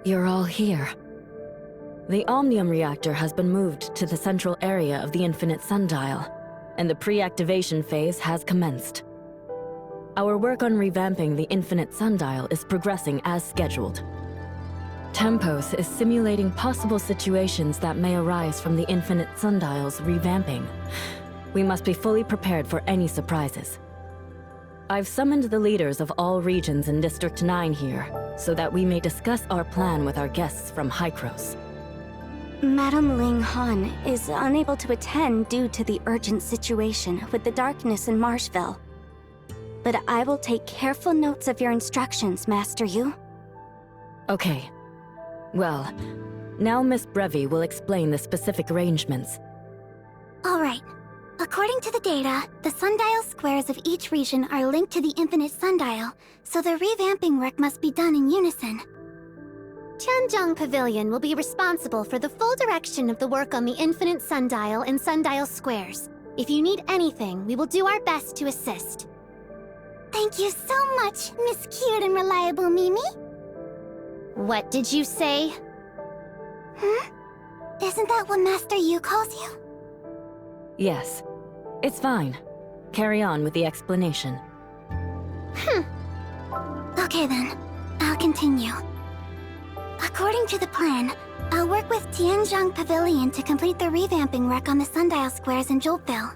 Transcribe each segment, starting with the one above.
You're all here. The Omnium reactor has been moved to the central area of the Infinite Sundial, and the pre-activation phase has commenced. Our work on revamping the Infinite Sundial is progressing as scheduled. Tempos is simulating possible situations that may arise from the Infinite Sundial's revamping. We must be fully prepared for any surprises. I've summoned the leaders of all regions in District 9 here, so that we may discuss our plan with our guests from Hykros. Madame Ling Han is unable to attend due to the urgent situation with the darkness in Marshville. But I will take careful notes of your instructions, Master Yu. Okay. Well, now Miss Brevi will explain the specific arrangements. All right. According to the data, the sundial squares of each region are linked to the Infinite Sundial, so the revamping work must be done in unison. Tianzhong Pavilion will be responsible for the full direction of the work on the Infinite Sundial and Sundial Squares. If you need anything, we will do our best to assist. Thank you so much, Miss Cute and Reliable Mimi. What did you say? Isn't that what Master Yu calls you? Yes. It's fine. Carry on with the explanation. Okay then, I'll continue. According to the plan, I'll work with Tianzhong Pavilion to complete the revamping work on the sundial squares in Joltville.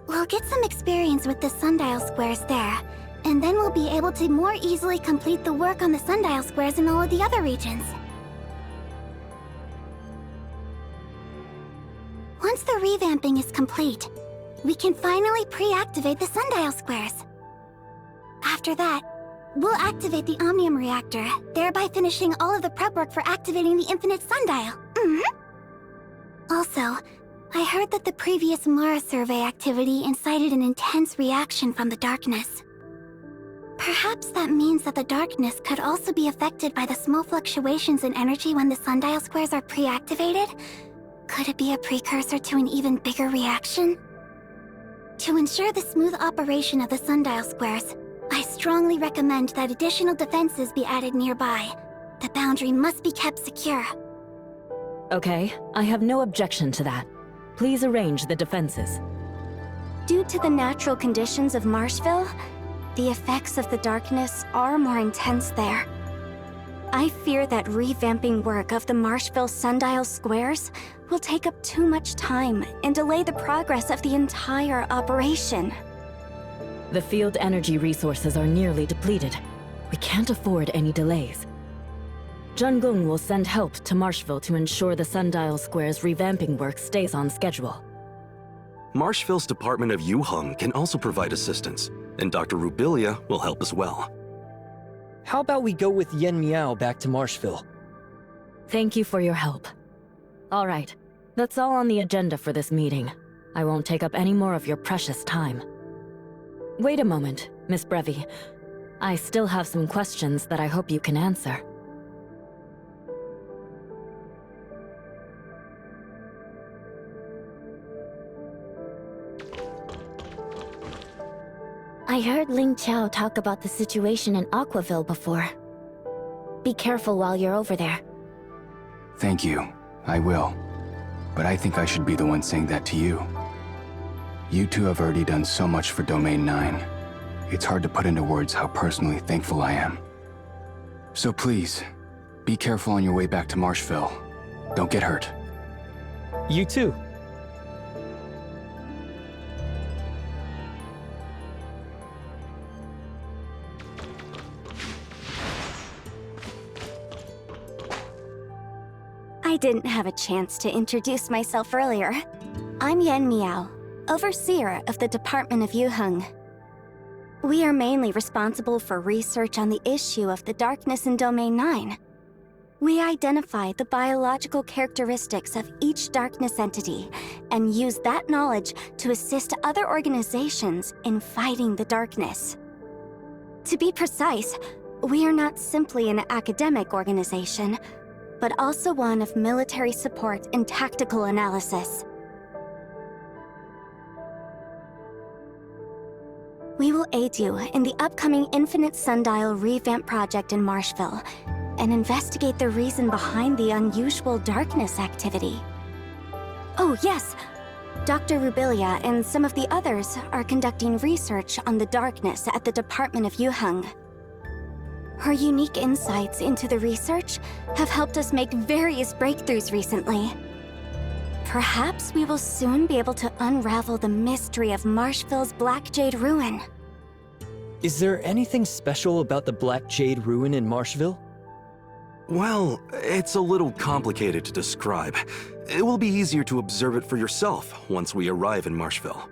We'll get some experience with the sundial squares there, and then we'll be able to more easily complete the work on the sundial squares in all of the other regions. Once the revamping is complete, we can finally pre-activate the sundial squares. After that, we'll activate the Omnium reactor, thereby finishing all of the prep work for activating the Infinite Sundial. Also, I heard that the previous Mara survey activity incited an intense reaction from the darkness. Perhaps that means that the darkness could also be affected by the small fluctuations in energy when the sundial squares are pre-activated? Could it be a precursor to an even bigger reaction? To ensure the smooth operation of the sundial squares, I strongly recommend that additional defenses be added nearby. The boundary must be kept secure. Okay, I have no objection to that. Please arrange the defenses. Due to the natural conditions of Marshville, the effects of the darkness are more intense there. I fear that revamping work of the Marshville sundial squares will take up too much time and delay the progress of the entire operation. The field energy resources are nearly depleted. We can't afford any delays. Zhenggung will send help to Marshville to ensure the sundial square's revamping work stays on schedule. Marshville's Department of Yuheng can also provide assistance, and Dr. Rubilia will help as well. How about we go with Yen Miao back to Marshville? Thank you for your help. All right, that's all on the agenda for this meeting. I won't take up any more of your precious time. Wait a moment, Miss Brevi. I still have some questions that I hope you can answer. I heard Ling Qiao talk about the situation in Aquaville before. Be careful while you're over there. Thank you. I will. But I think I should be the one saying that to you. You two have already done so much for Domain 9. It's hard to put into words how personally thankful I am. So please, be careful on your way back to Marshville. Don't get hurt. You too. I didn't have a chance to introduce myself earlier. I'm Yen Miao, Overseer of the Department of Yuheng. We are mainly responsible for research on the issue of the darkness in Domain 9. We identify the biological characteristics of each darkness entity and use that knowledge to assist other organizations in fighting the darkness. To be precise, we are not simply an academic organization, but also one of military support and tactical analysis. We will aid you in the upcoming Infinite Sundial revamp project in Marshville and investigate the reason behind the unusual darkness activity. Oh, yes! Dr. Rubilia and some of the others are conducting research on the darkness at the Department of Yuheng. Her unique insights into the research have helped us make various breakthroughs recently. Perhaps we will soon be able to unravel the mystery of Marshville's Black Jade Ruin. Is there anything special about the Black Jade Ruin in Marshville? Well, it's a little complicated to describe. It will be easier to observe it for yourself once we arrive in Marshville.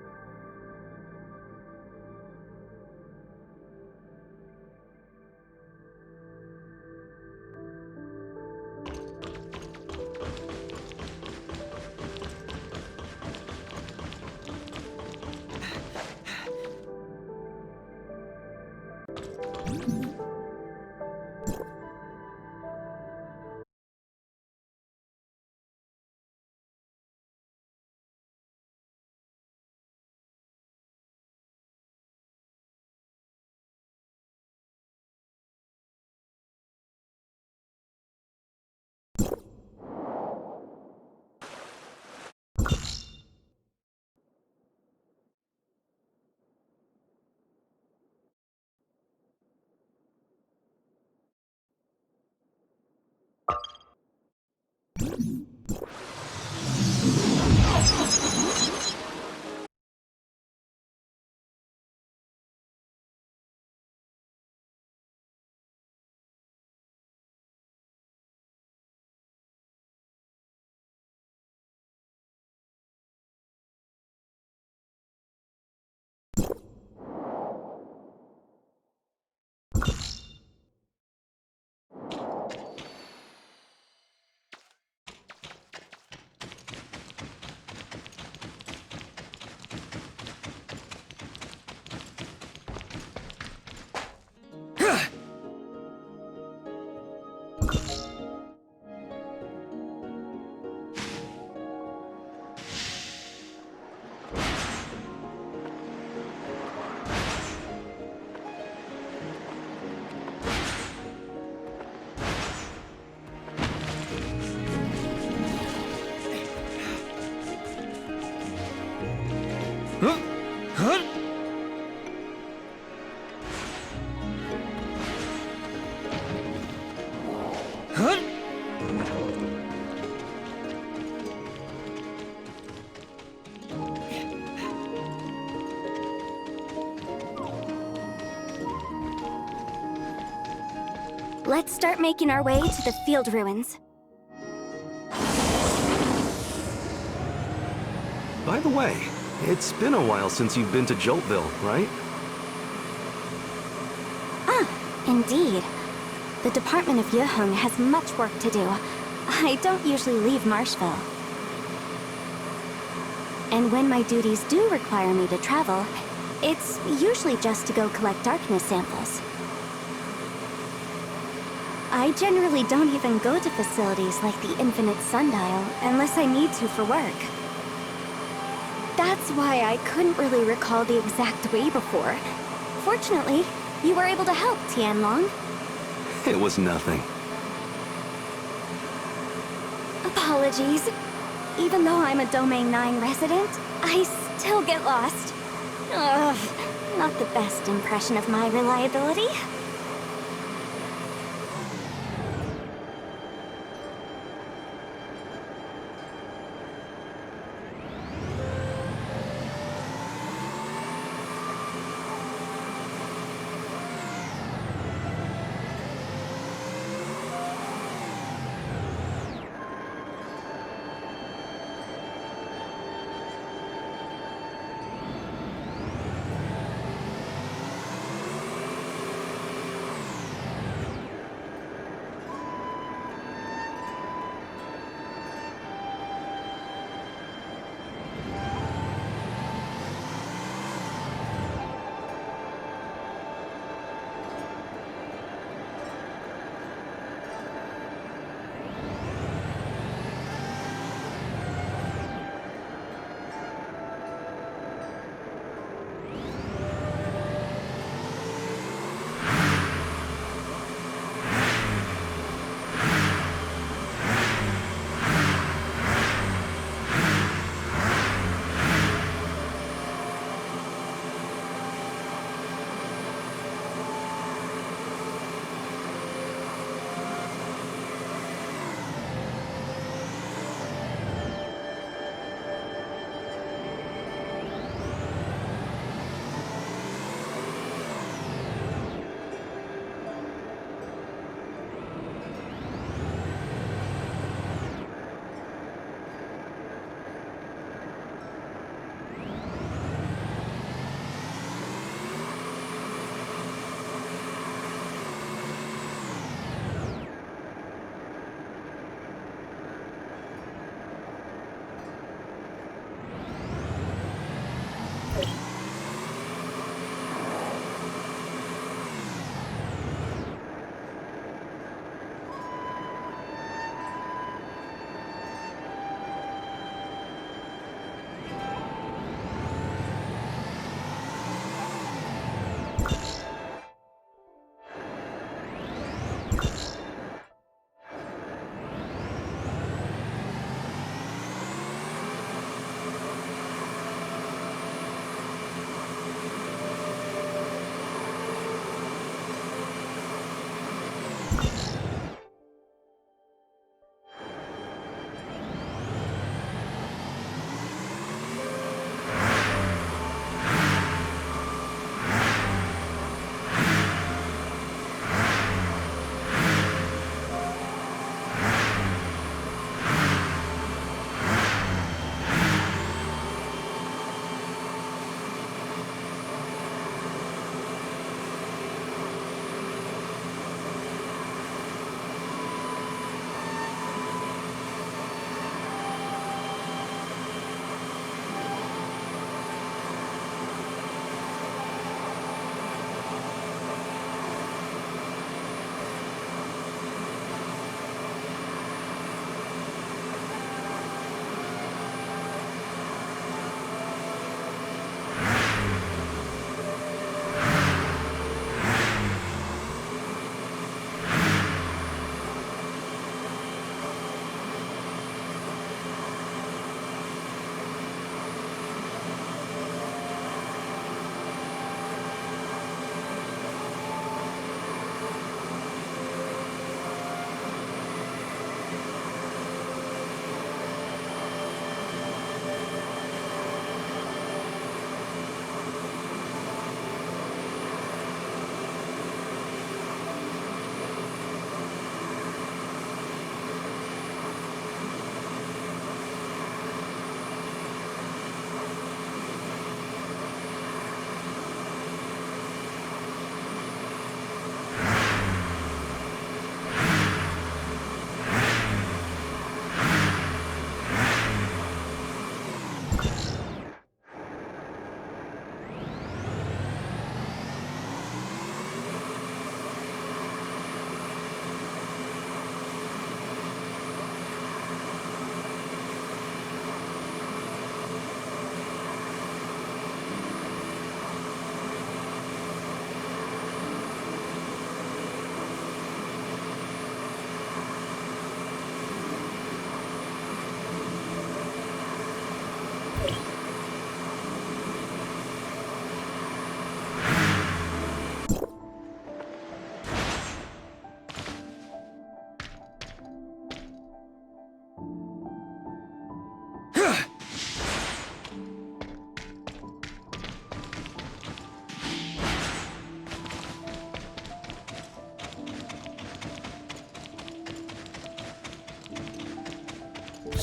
Let's start making our way to the field ruins. By the way, it's been a while since you've been to Joltville, right? Indeed. The Department of Yuheng has much work to do. I don't usually leave Marshville. And when my duties do require me to travel, it's usually just to go collect darkness samples. I generally don't even go to facilities like the Infinite Sundial unless I need to for work. That's why I couldn't really recall the exact way before. Fortunately, you were able to help, Tianlong. It was nothing. Apologies. Even though I'm a Domain 9 resident, I still get lost. Ugh, not the best impression of my reliability.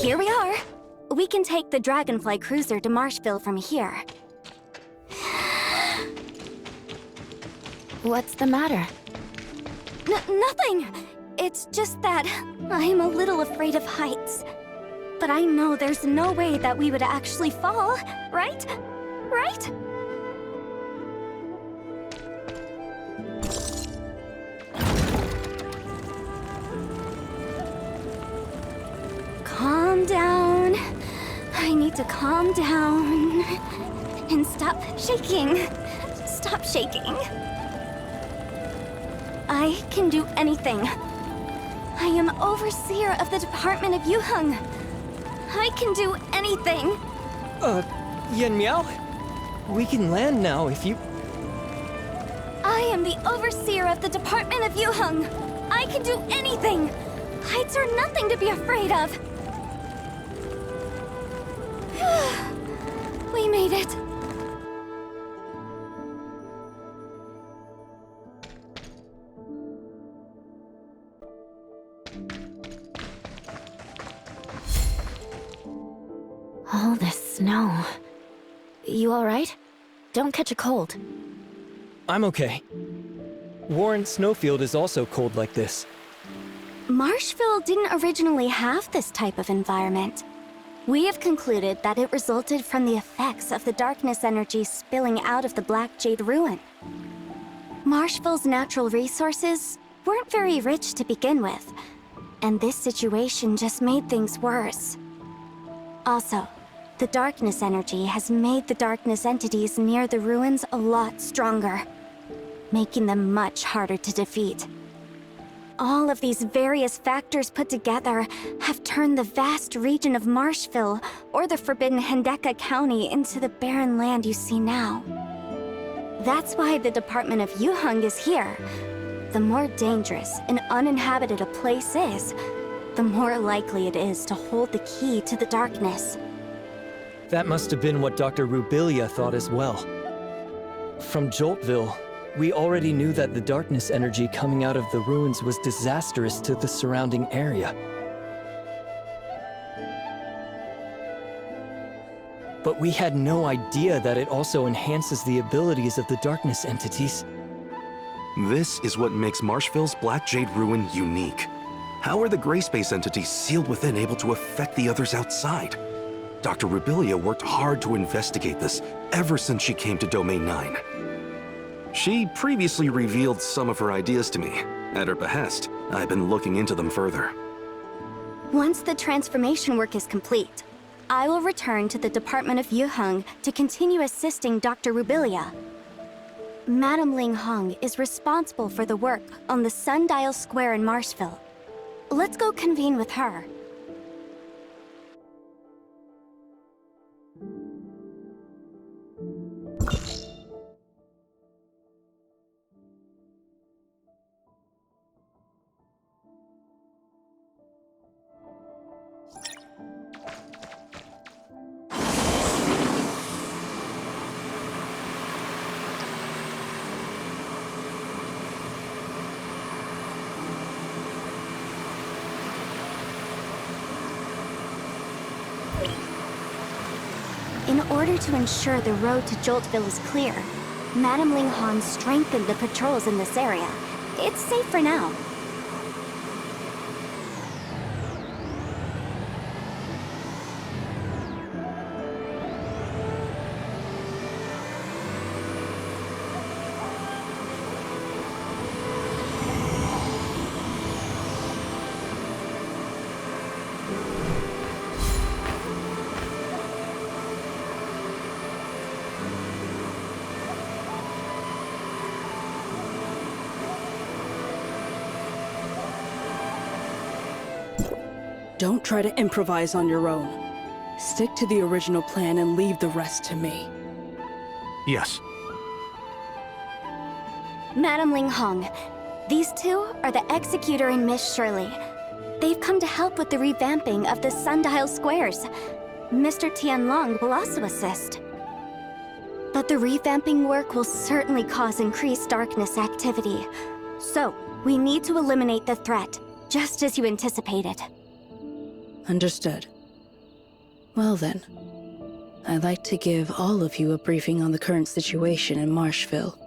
Here we are. We can take the Dragonfly cruiser to Marshville from here. What's the matter? Nothing! It's just that I'm a little afraid of heights. But I know there's no way that we would actually fall, right? Right? Calm down. I need to calm down. And stop shaking. Stop shaking. I can do anything. I am overseer of the Department of Yuheng. I can do anything. Yen Miao? We can land now if you... I am the overseer of the Department of Yuheng. I can do anything. Heights are nothing to be afraid of. We made it. All this snow. You alright? Don't catch a cold. I'm okay. Warren Snowfield is also cold like this. Marshville didn't originally have this type of environment. We have concluded that it resulted from the effects of the darkness energy spilling out of the Black Jade Ruin. Marshville's natural resources weren't very rich to begin with, and this situation just made things worse. Also, the darkness energy has made the darkness entities near the ruins a lot stronger. making them much harder to defeat. All of these various factors put together have turned the vast region of Marshville, or the Forbidden Hendeka County, into the barren land you see now. That's why the Department of Yuheng is here. The more dangerous and uninhabited a place is, the more likely it is to hold the key to the darkness. That must have been what Dr. Rubilia thought as well. From Joltville, we already knew that the darkness energy coming out of the ruins was disastrous to the surrounding area. But we had no idea that it also enhances the abilities of the darkness entities. This is what makes Marshville's Black Jade Ruin unique. How are the gray space entities sealed within able to affect the others outside? Dr. Rubilia worked hard to investigate this ever since she came to Domain 9. She previously revealed some of her ideas to me. At her behest, I've been looking into them further. Once the transformation work is complete, I will return to the Department of Yuheng to continue assisting Dr. Rubilia. Madame Ling Hong is responsible for the work on the Sundial Square in Marshville. Let's go convene with her. In order to ensure the road to Joltville is clear, Madame Ling Han strengthened the patrols in this area. It's safe for now. Don't try to improvise on your own. Stick to the original plan and leave the rest to me. Yes. Madame Ling Hong, these two are the Executor and Miss Shirley. They've come to help with the revamping of the Sundial Squares. Mr. Tianlong will also assist. But the revamping work will certainly cause increased darkness activity. So, we need to eliminate the threat, just as you anticipated. Understood. Well then, I'd like to give all of you a briefing on the current situation in Marshville.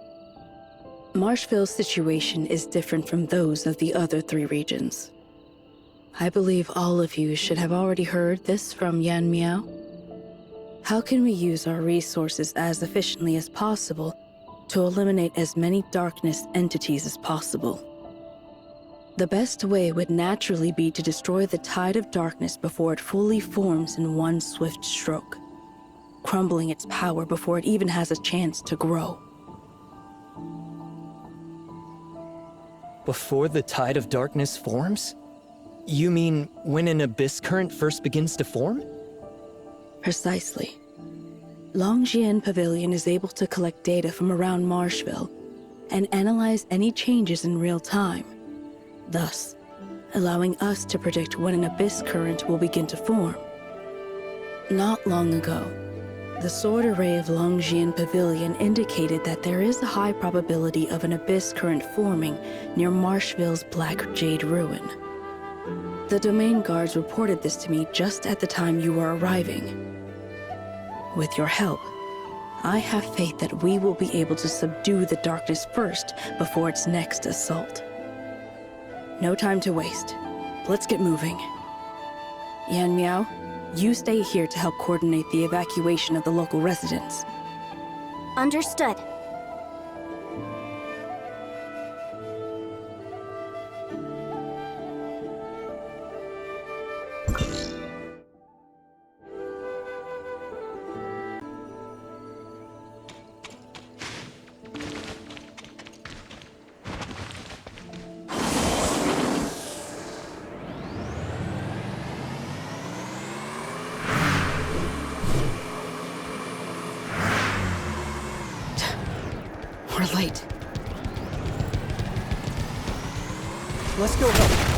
Marshville's situation is different from those of the other three regions. I believe all of you should have already heard this from Yan Miao. How can we use our resources as efficiently as possible to eliminate as many darkness entities as possible? The best way would naturally be to destroy the tide of darkness before it fully forms in one swift stroke, crumbling its power before it even has a chance to grow. Before the tide of darkness forms? You mean when an abyss current first begins to form? Precisely. Longjian Pavilion is able to collect data from around Marshville and analyze any changes in real time, thus allowing us to predict when an abyss current will begin to form. Not long ago, the sword array of Longjian Pavilion indicated that there is a high probability of an abyss current forming near Marshville's Black Jade Ruin. The domain guards reported this to me just at the time you were arriving. With your help, I have faith that we will be able to subdue the darkness first before its next assault. No time to waste. Let's get moving. Yan Miao, you stay here to help coordinate the evacuation of the local residents. Understood. More light. Let's go help.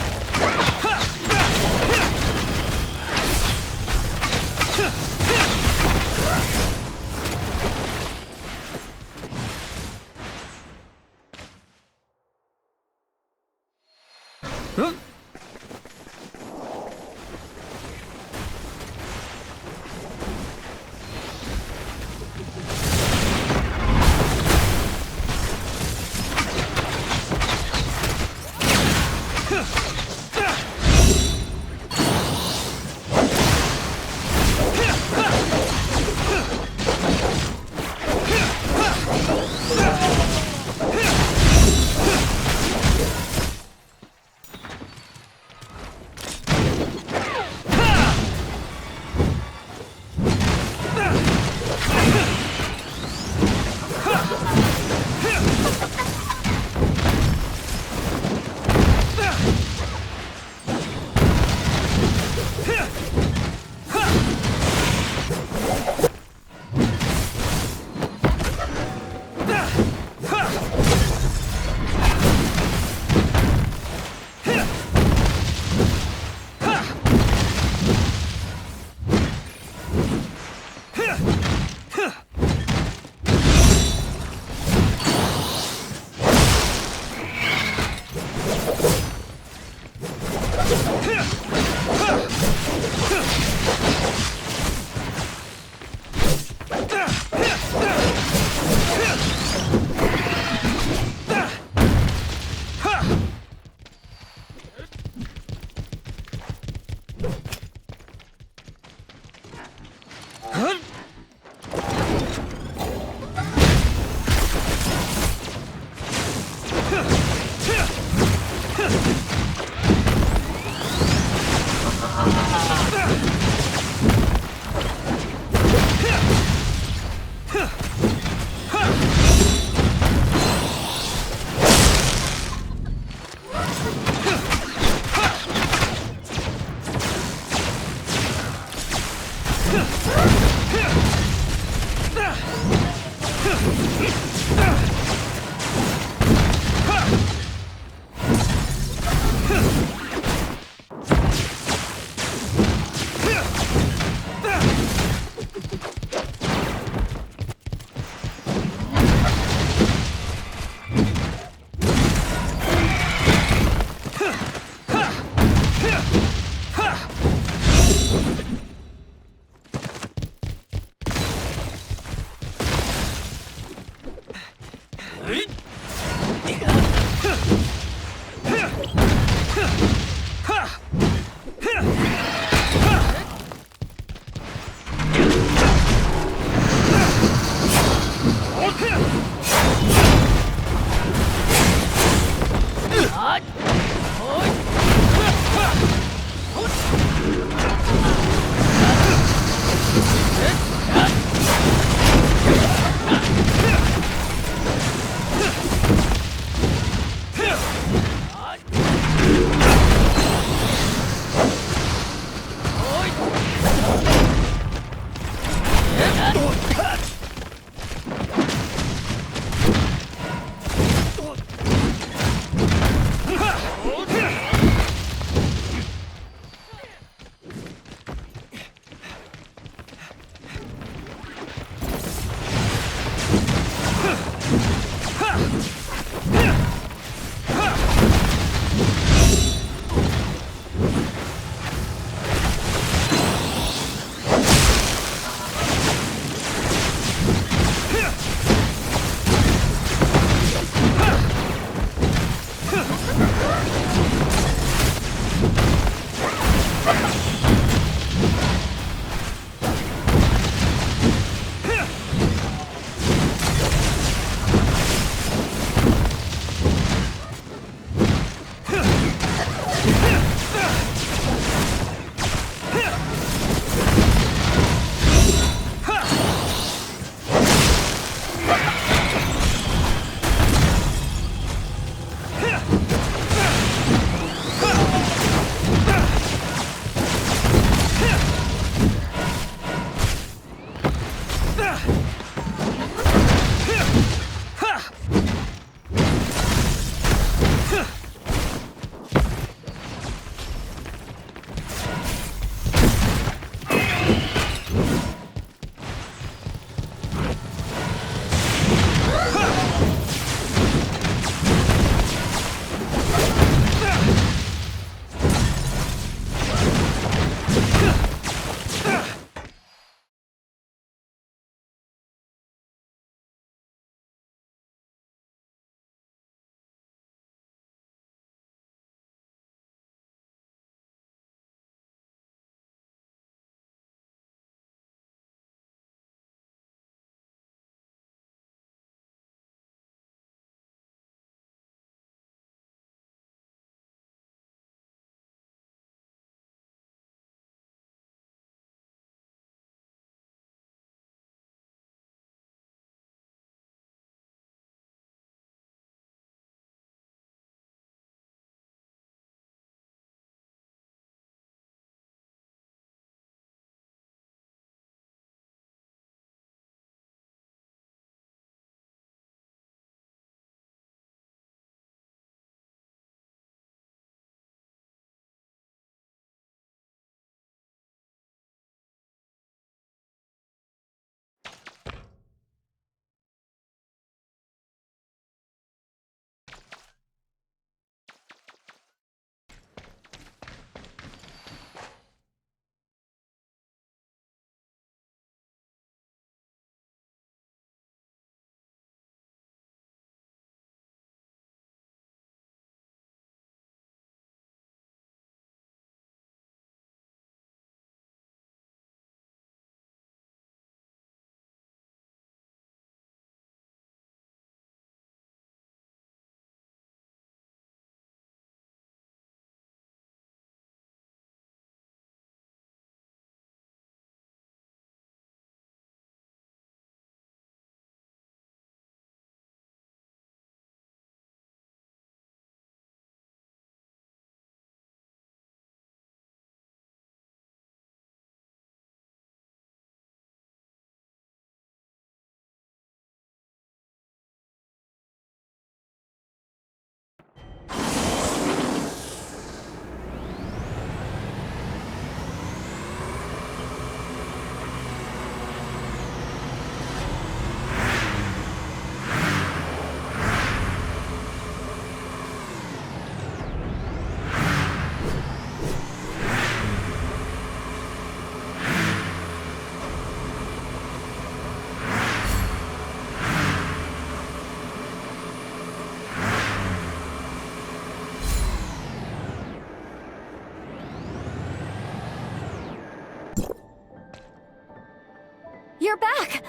You're back!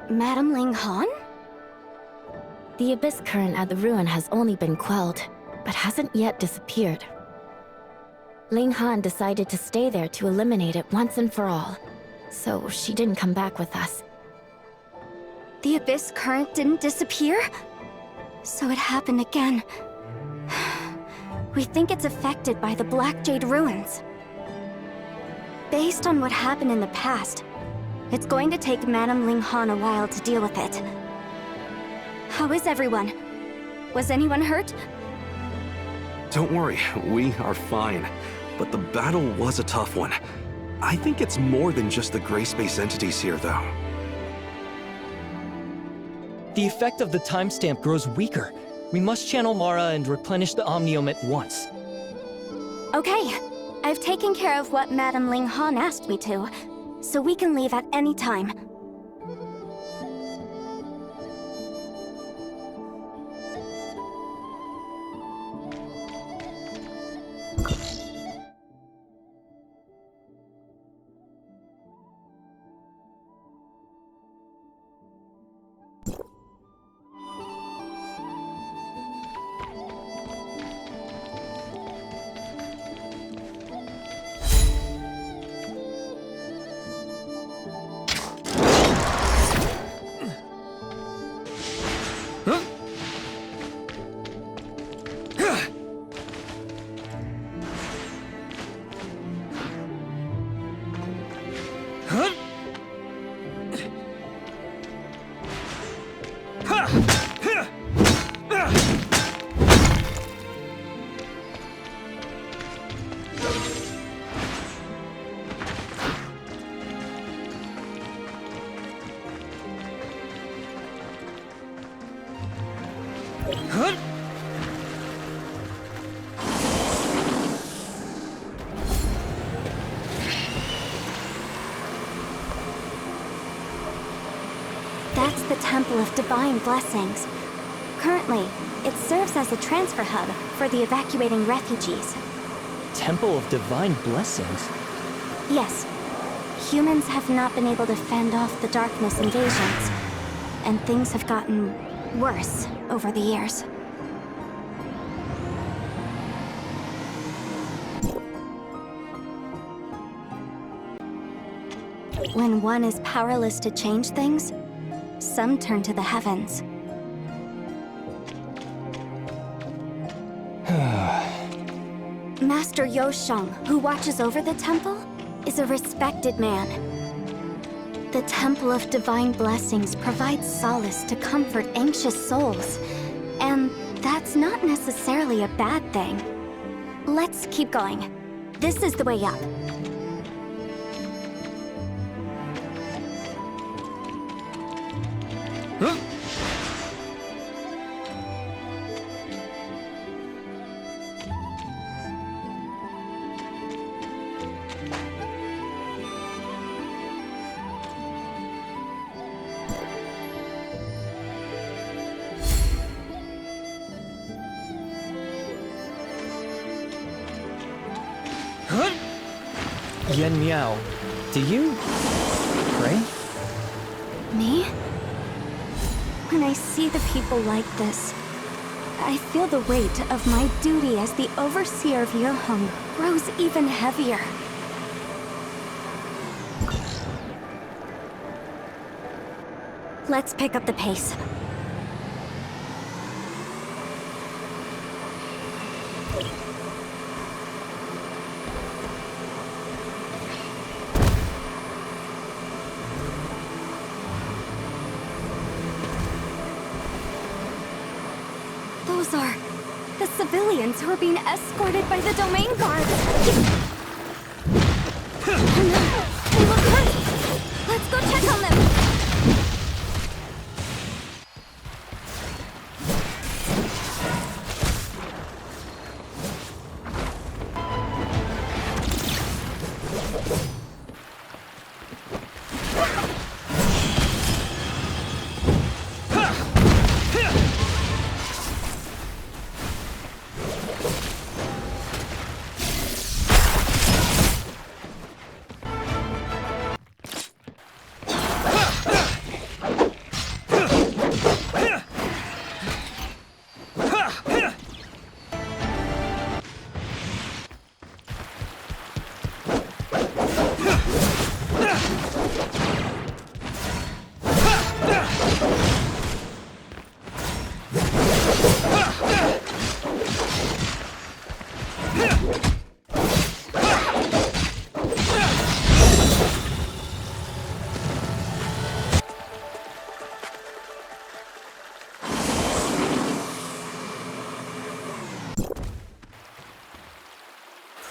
Madame Ling Han? The abyss current at the ruin has only been quelled, but hasn't yet disappeared. Ling Han decided to stay there to eliminate it once and for all, so she didn't come back with us. The abyss current didn't disappear? So it happened again. We think it's affected by the Black Jade ruins. Based on what happened in the past, it's going to take Madame Ling Han a while to deal with it. How is everyone? Was anyone hurt? Don't worry, we are fine. But the battle was a tough one. I think it's more than just the gray space entities here, though. The effect of the timestamp grows weaker. We must channel Mara and replenish the Omniome at once. Okay, I've taken care of what Madame Ling Han asked me to, so we can leave at any time. That's the Temple of Divine Blessings. Currently, it serves as a transfer hub for the evacuating refugees. Temple of Divine Blessings? Yes. Humans have not been able to fend off the darkness invasions, and things have gotten worse over the years. When one is powerless to change things, some turn to the heavens. Master Yosheng, who watches over the temple, is a respected man. The Temple of Divine Blessings provides solace to comfort anxious souls, and that's not necessarily a bad thing. Let's keep going. This is the way up. Yen Miao, do you pray? Me? When I see the people like this, I feel the weight of my duty as the overseer of Yoheng grows even heavier. Let's pick up the pace. Those are the civilians who are being escorted by the domain guards. Oh no, they look hurt. Let's go check on them.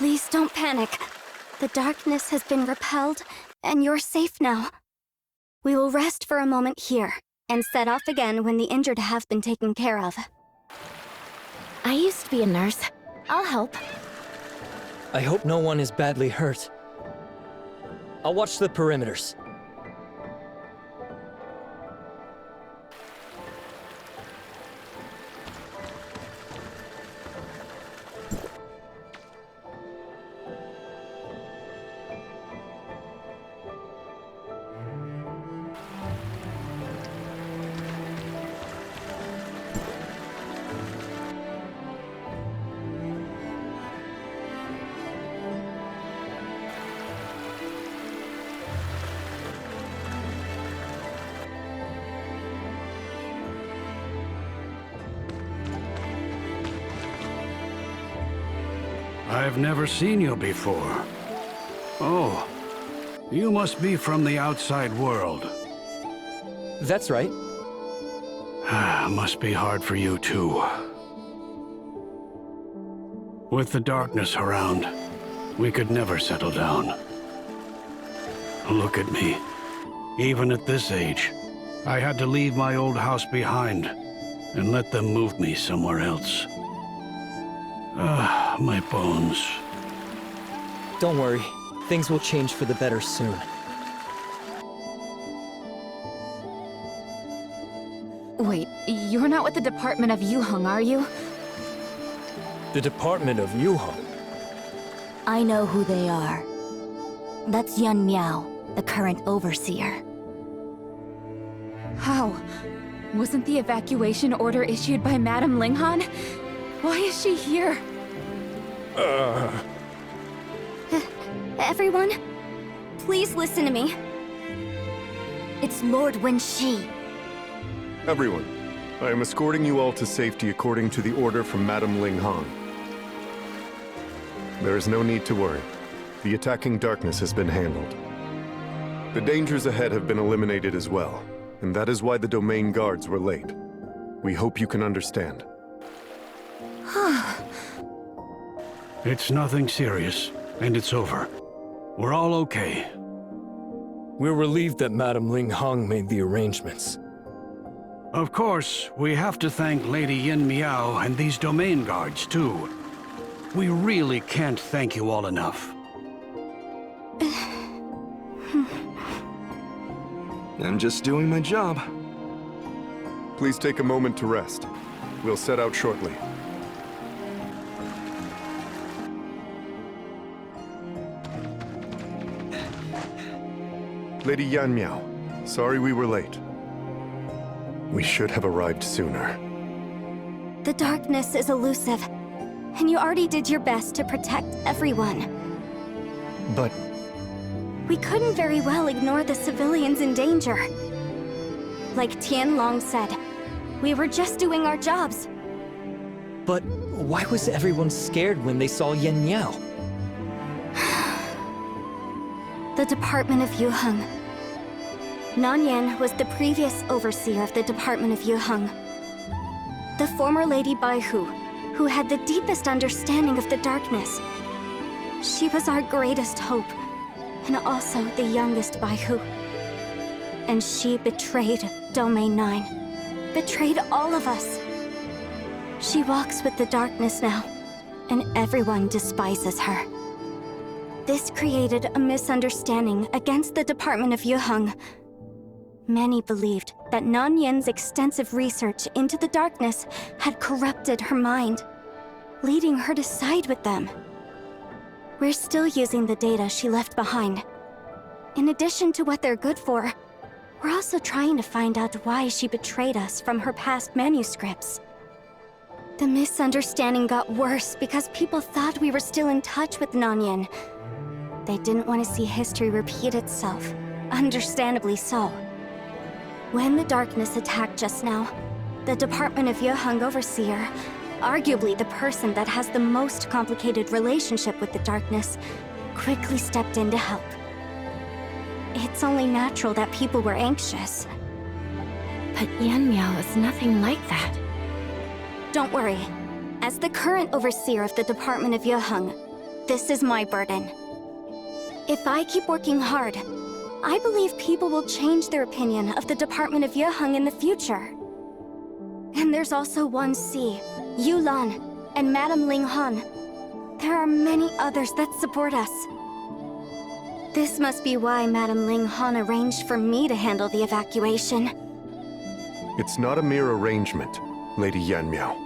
Please don't panic. The darkness has been repelled, and you're safe now. We will rest for a moment here, and set off again when the injured have been taken care of. I used to be a nurse. I'll help. I hope no one is badly hurt. I'll watch the perimeters. I've never seen you before. Oh, you must be from the outside world. That's right. Must be hard for you too. With the darkness around, we could never settle down. Look at me. Even at this age, I had to leave my old house behind and let them move me somewhere else. My bones. Don't worry. Things will change for the better soon. Wait, you're not with the Department of Yuheng, are you? The Department of Yuheng? I know who they are. That's Yan Miao, the current overseer. How? Wasn't the evacuation order issued by Madame Linghan? Why is she here? Everyone, please listen to me. It's Lord Wenxi. Everyone, I am escorting you all to safety according to the order from Madame Linghan. There is no need to worry. The attacking darkness has been handled. The dangers ahead have been eliminated as well, and that is why the domain guards were late. We hope you can understand. It's nothing serious, and it's over. We're all okay. We're relieved that Madame Linghan made the arrangements. Of course, we have to thank Lady Yin Miao and these domain guards, too. We really can't thank you all enough. I'm just doing my job. Please take a moment to rest. We'll set out shortly. Lady Yan Miao, sorry we were late. We should have arrived sooner. The darkness is elusive, and you already did your best to protect everyone. But We couldn't very well ignore the civilians in danger. Like Tianlong said, we were just doing our jobs. But why was everyone scared when they saw Yan Miao? The Department of Yuheng. Nanyan was the previous overseer of the Department of Yuheng. The former Lady Baihu, who had the deepest understanding of the darkness. She was our greatest hope, and also the youngest Baihu. And she betrayed Domain 9. Betrayed all of us. She walks with the darkness now, and everyone despises her. This created a misunderstanding against the Department of Yuheng. Many believed that Nanyan's extensive research into the darkness had corrupted her mind, leading her to side with them. We're still using the data she left behind. In addition to what they're good for, we're also trying to find out why she betrayed us from her past manuscripts. The misunderstanding got worse because people thought we were still in touch with Nanyan. They didn't want to see history repeat itself, understandably so. When the darkness attacked just now, the Department of Yuheng Overseer, arguably the person that has the most complicated relationship with the darkness, quickly stepped in to help. It's only natural that people were anxious. But Yan Miao is nothing like that. Don't worry. As the current overseer of the Department of Yuheng, This is my burden. If I keep working hard, I believe people will change their opinion of the Department of Yuheng in the future. And there's also 1C, Yulan, and Madame Ling Han. There are many others that support us. This must be why Madame Ling Han arranged for me to handle the evacuation. It's not a mere arrangement, Lady Yanmiao.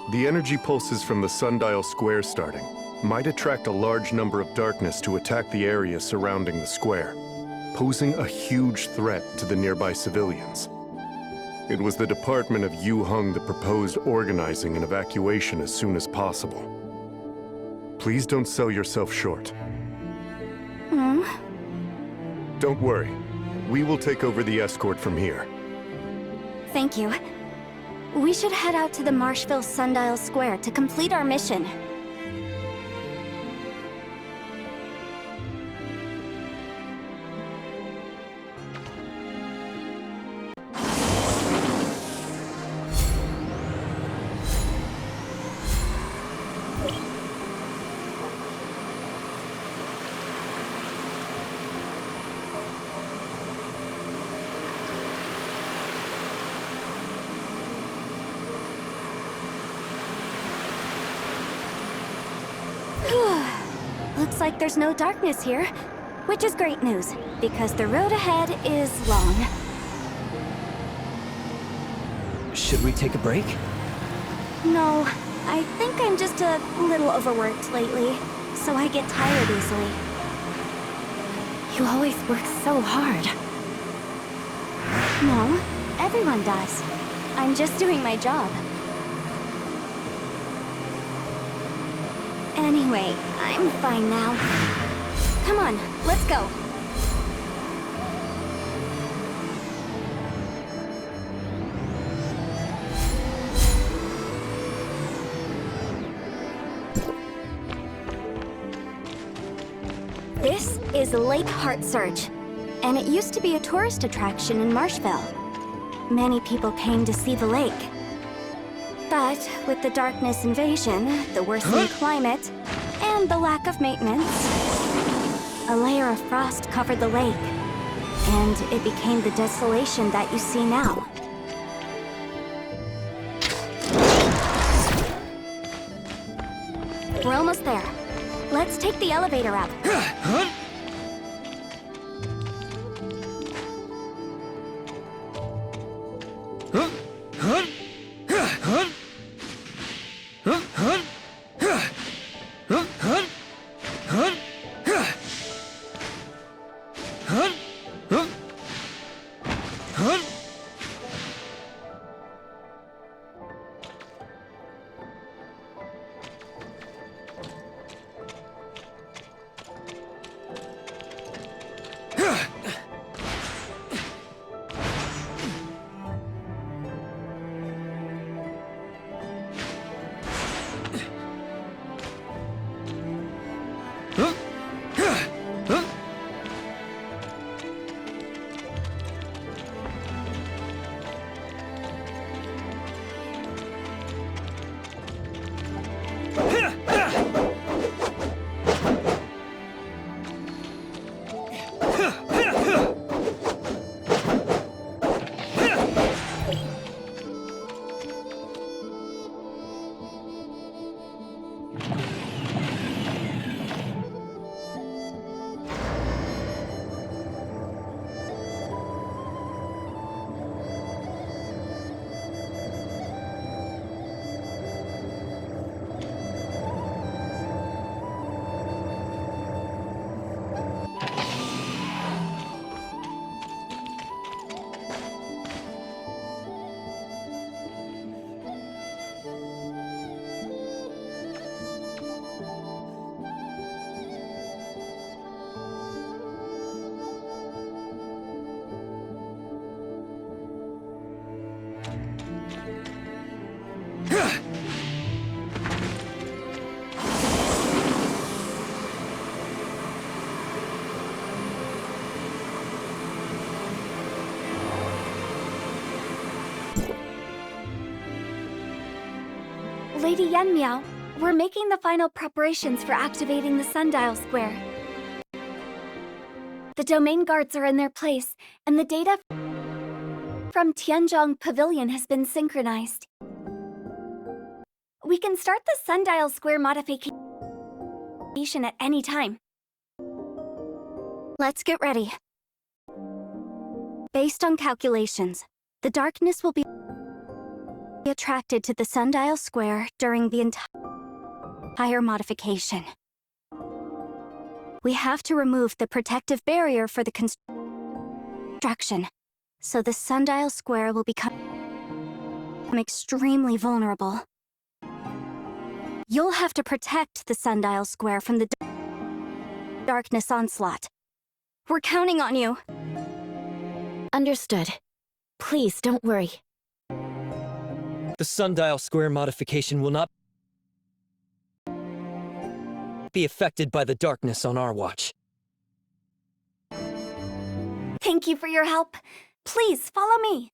The energy pulses from the sundial square starting might attract a large number of darkness to attack the area surrounding the square, posing a huge threat to the nearby civilians. It was the Department of Yuheng that proposed organizing an evacuation as soon as possible. Please don't sell yourself short. Don't worry. We will take over the escort from here. Thank you. We should head out to the Marshville Sundial Square to complete our mission. Looks like there's no darkness here, which is great news, because the road ahead is long. Should we take a break? No, I think I'm just a little overworked lately, so I get tired easily. You always work so hard. No, everyone does. I'm just doing my job. Anyway, I'm fine now. Come on, let's go. This is Lake Heartsurge, and it used to be a tourist attraction in Marshville. Many people came to see the lake. But with the darkness invasion, the worsening climate, and the lack of maintenance, a layer of frost covered the lake, and it became the desolation that you see now. We're almost there. Let's take the elevator up. Lady Yanmiao, We're making the final preparations for activating the sundial square. The domain guards are in their place, and the data from Tianzhong Pavilion has been synchronized. We can start the sundial square modification at any time. Let's get ready. Based on calculations, the darkness will be attracted to the sundial square during the entire modification. We have to remove the protective barrier for the construction, so the sundial square will become extremely vulnerable. You'll have to protect the sundial square from the darkness onslaught. We're counting on you. Understood. Please, don't worry. The sundial square modification will not be affected by the darkness on our watch. Thank you for your help. Please, follow me.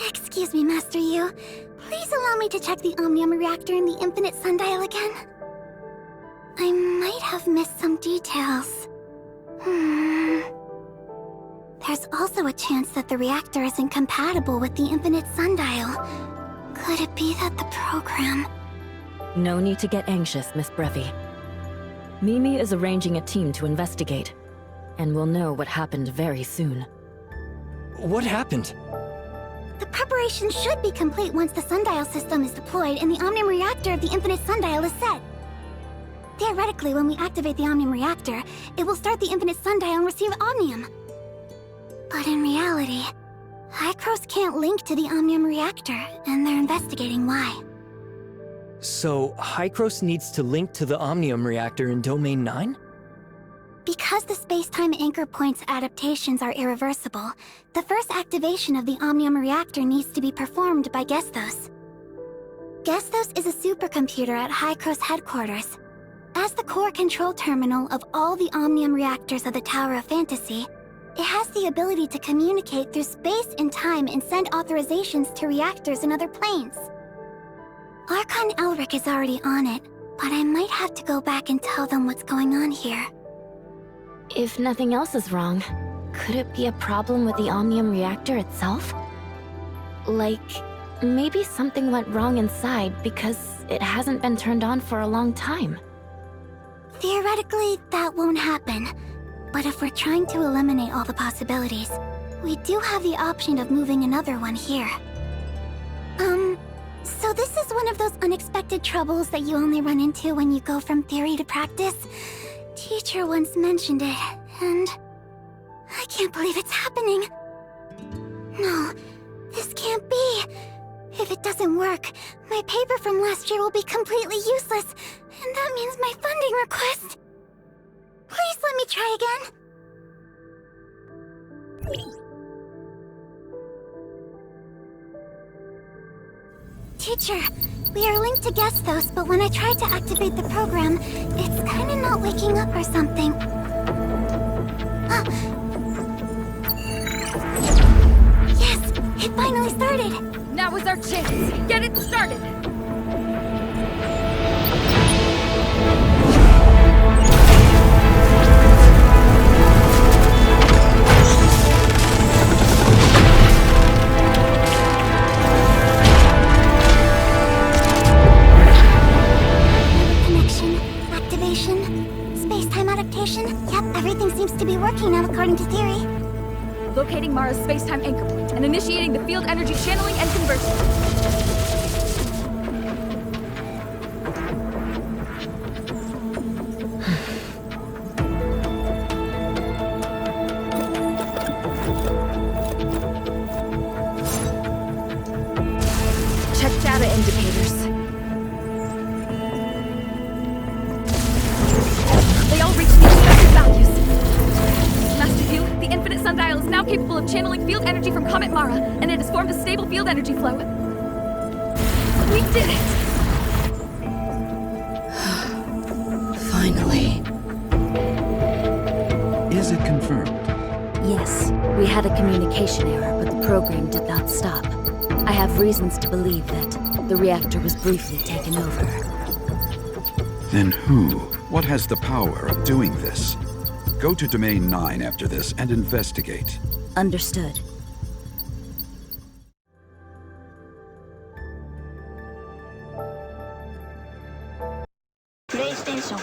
Excuse me, Master Yu. Please allow me to check the Omnium reactor in the Infinite Sundial again. I might have missed some details. There's also a chance that the reactor is incompatible with the Infinite Sundial. Could it be that the program... No need to get anxious, Miss Brevi. Mimi is arranging a team to investigate, and we'll know what happened very soon. What happened? The preparation should be complete once the sundial system is deployed and the Omnium Reactor of the Infinite Sundial is set. Theoretically, when we activate the Omnium Reactor, it will start the Infinite Sundial and receive Omnium. But in reality, Hycros can't link to the Omnium Reactor, and they're investigating why. So, Hycros needs to link to the Omnium Reactor in Domain 9? Because the space-time anchor point's adaptations are irreversible, the first activation of the Omnium Reactor needs to be performed by Gestos. Gestos is a supercomputer at Hycros headquarters. As the core control terminal of all the Omnium Reactors of the Tower of Fantasy, it has the ability to communicate through space and time and send authorizations to reactors in other planes. Archon Elric is already on it, but I might have to go back and tell them what's going on here. If nothing else is wrong, could it be a problem with the Omnium Reactor itself? Like, maybe something went wrong inside because it hasn't been turned on for a long time. Theoretically, that won't happen. But if we're trying to eliminate all the possibilities, we do have the option of moving another one here. So this is one of those unexpected troubles that you only run into when you go from theory to practice? Teacher once mentioned it, and I can't believe it's happening. No, this can't be. If it doesn't work, my paper from last year will be completely useless, and that means my funding request. Please let me try again. Teacher, we are linked to Gestos, but when I try to activate the program, it's kinda not waking up or something. Yes, it finally started! Now is our chance! Get it started! Space-time adaptation? Yep, everything seems to be working now according to theory. Locating Mara's space-time anchor point and initiating the field energy channeling and conversion. Check data indicators. They all reach the expected values. Master Q, the Infinite Sundial is now capable of channeling field energy from Comet Mara, and it has formed a stable field energy flow. We did it! Finally. Is it confirmed? Yes, we had a communication error, but the program did not stop. I have reasons to believe that the reactor was briefly taken over. Then who? What has the power of doing this? Go to Domain 9 after this and investigate. Understood. PlayStation